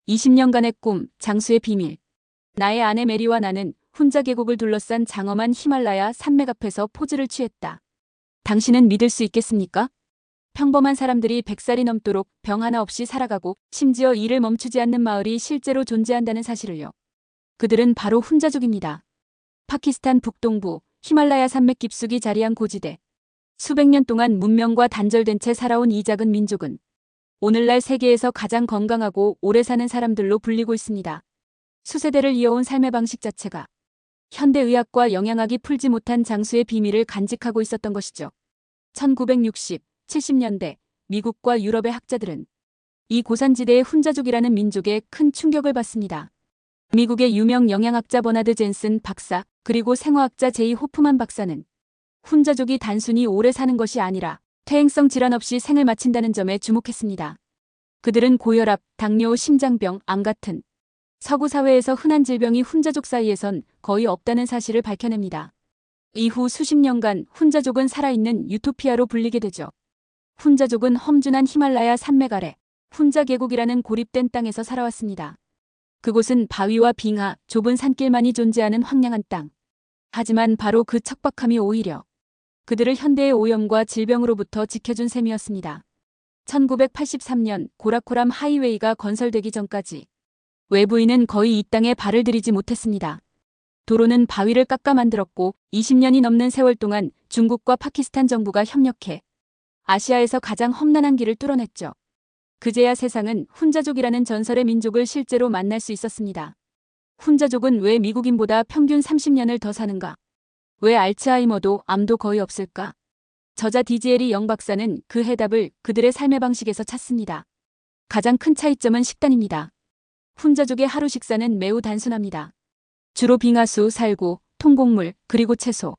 20년간의 꿈, 장수의 비밀. 나의 아내 메리와 나는 훈자 계곡을 둘러싼 장엄한 히말라야 산맥 앞에서 포즈를 취했다. 당신은 믿을 수 있겠습니까? 평범한 사람들이 100살이 넘도록 병 하나 없이 살아가고 심지어 일을 멈추지 않는 마을이 실제로 존재한다는 사실을요. 그들은 바로 훈자족입니다. 파키스탄 북동부 히말라야 산맥 깊숙이 자리한 고지대. 수백 년 동안 문명과 단절된 채 살아온 이 작은 민족은 오늘날 세계에서 가장 건강하고 오래 사는 사람들로 불리고 있습니다. 수세대를 이어온 삶의 방식 자체가 현대의학과 영양학이 풀지 못한 장수의 비밀을 간직하고 있었던 것이죠. 1960, 70년대 미국과 유럽의 학자들은 이 고산지대의 훈자족이라는 민족에 큰 충격을 받습니다. 미국의 유명 영양학자 버나드 젠슨 박사 그리고 생화학자 제이 호프만 박사는 훈자족이 단순히 오래 사는 것이 아니라 퇴행성 질환 없이 생을 마친다는 점에 주목했습니다. 그들은 고혈압, 당뇨, 심장병, 암 같은 서구 사회에서 흔한 질병이 훈자족 사이에선 거의 없다는 사실을 밝혀냅니다. 이후 수십 년간 훈자족은 살아있는 유토피아로 불리게 되죠. 훈자족은 험준한 히말라야 산맥 아래 훈자 계곡이라는 고립된 땅에서 살아왔습니다. 그곳은 바위와 빙하, 좁은 산길만이 존재하는 황량한 땅. 하지만 바로 그 척박함이 오히려 그들을 현대의 오염과 질병으로부터 지켜준 셈이었습니다. 1983년 고라코람 하이웨이가 건설되기 전까지 외부인은 거의 이 땅에 발을 들이지 못했습니다. 도로는 바위를 깎아 만들었고 20년이 넘는 세월 동안 중국과 파키스탄 정부가 협력해 아시아에서 가장 험난한 길을 뚫어냈죠. 그제야 세상은 훈자족이라는 전설의 민족을 실제로 만날 수 있었습니다. 훈자족은 왜 미국인보다 평균 30년을 더 사는가? 왜 알츠하이머도 암도 거의 없을까? 저자 디지엘이 영 박사는 그 해답을 그들의 삶의 방식에서 찾습니다. 가장 큰 차이점은 식단입니다. 훈자족의 하루 식사는 매우 단순합니다. 주로 빙하수, 살구, 통곡물, 그리고 채소.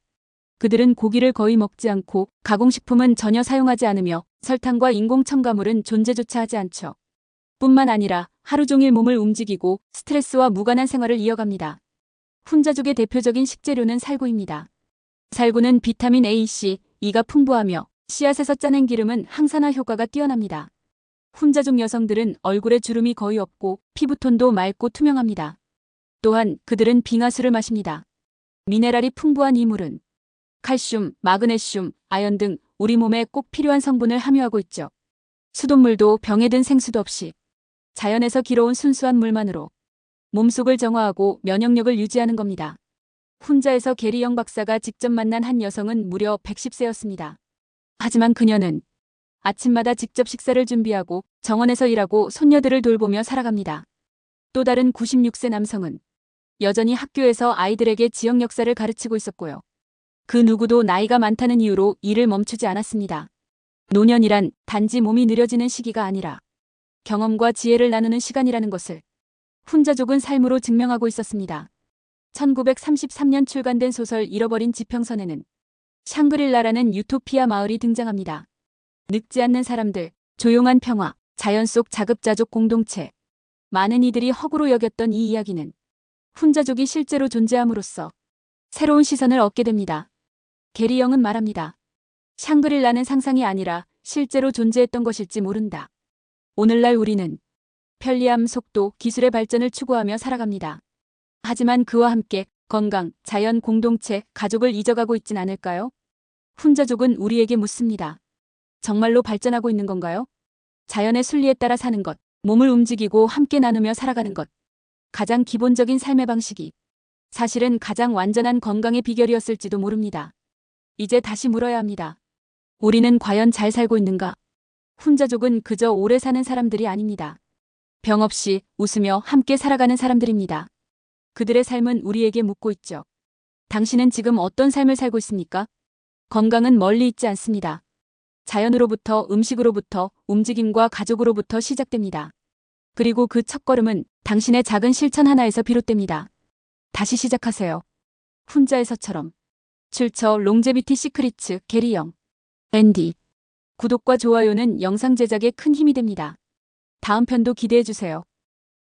그들은 고기를 거의 먹지 않고 가공식품은 전혀 사용하지 않으며 설탕과 인공 첨가물은 존재조차 하지 않죠. 뿐만 아니라 하루 종일 몸을 움직이고 스트레스와 무관한 생활을 이어갑니다. 훈자족의 대표적인 식재료는 살구입니다. 살구는 비타민 A, C, E가 풍부하며 씨앗에서 짜낸 기름은 항산화 효과가 뛰어납니다. 훈자족 여성들은 얼굴에 주름이 거의 없고 피부톤도 맑고 투명합니다. 또한 그들은 빙하수를 마십니다. 미네랄이 풍부한 이 물은 칼슘, 마그네슘, 아연 등 우리 몸에 꼭 필요한 성분을 함유하고 있죠. 수돗물도 병에 든 생수도 없이 자연에서 길어온 순수한 물만으로 몸속을 정화하고 면역력을 유지하는 겁니다. 훈자에서 게리 영 박사가 직접 만난 한 여성은 무려 110세였습니다. 하지만 그녀는 아침마다 직접 식사를 준비하고 정원에서 일하고 손녀들을 돌보며 살아갑니다. 또 다른 96세 남성은 여전히 학교에서 아이들에게 지역 역사를 가르치고 있었고요. 그 누구도 나이가 많다는 이유로 일을 멈추지 않았습니다. 노년이란 단지 몸이 느려지는 시기가 아니라 경험과 지혜를 나누는 시간이라는 것을 훈자족은 삶으로 증명하고 있었습니다. 1933년 출간된 소설 잃어버린 지평선에는 샹그릴라라는 유토피아 마을이 등장합니다. 늙지 않는 사람들, 조용한 평화, 자연 속 자급자족 공동체. 많은 이들이 허구로 여겼던 이 이야기는 훈자족이 실제로 존재함으로써 새로운 시선을 얻게 됩니다. 게리 영은 말합니다. 샹그릴라는 상상이 아니라 실제로 존재했던 것일지 모른다. 오늘날 우리는 편리함, 속도, 기술의 발전을 추구하며 살아갑니다. 하지만 그와 함께 건강, 자연, 공동체, 가족을 잊어가고 있진 않을까요? 훈자족은 우리에게 묻습니다. 정말로 발전하고 있는 건가요? 자연의 순리에 따라 사는 것, 몸을 움직이고 함께 나누며 살아가는 것. 가장 기본적인 삶의 방식이 사실은 가장 완전한 건강의 비결이었을지도 모릅니다. 이제 다시 물어야 합니다. 우리는 과연 잘 살고 있는가? 훈자족은 그저 오래 사는 사람들이 아닙니다. 병 없이 웃으며 함께 살아가는 사람들입니다. 그들의 삶은 우리에게 묻고 있죠. 당신은 지금 어떤 삶을 살고 있습니까? 건강은 멀리 있지 않습니다. 자연으로부터, 음식으로부터, 움직임과 가족으로부터 시작됩니다. 그리고 그 첫걸음은 당신의 작은 실천 하나에서 비롯됩니다. 다시 시작하세요. 훈자에서처럼. 출처 롱제비티 시크릿츠 게리 영. 앤디. 구독과 좋아요는 영상 제작에 큰 힘이 됩니다. 다음 편도 기대해주세요.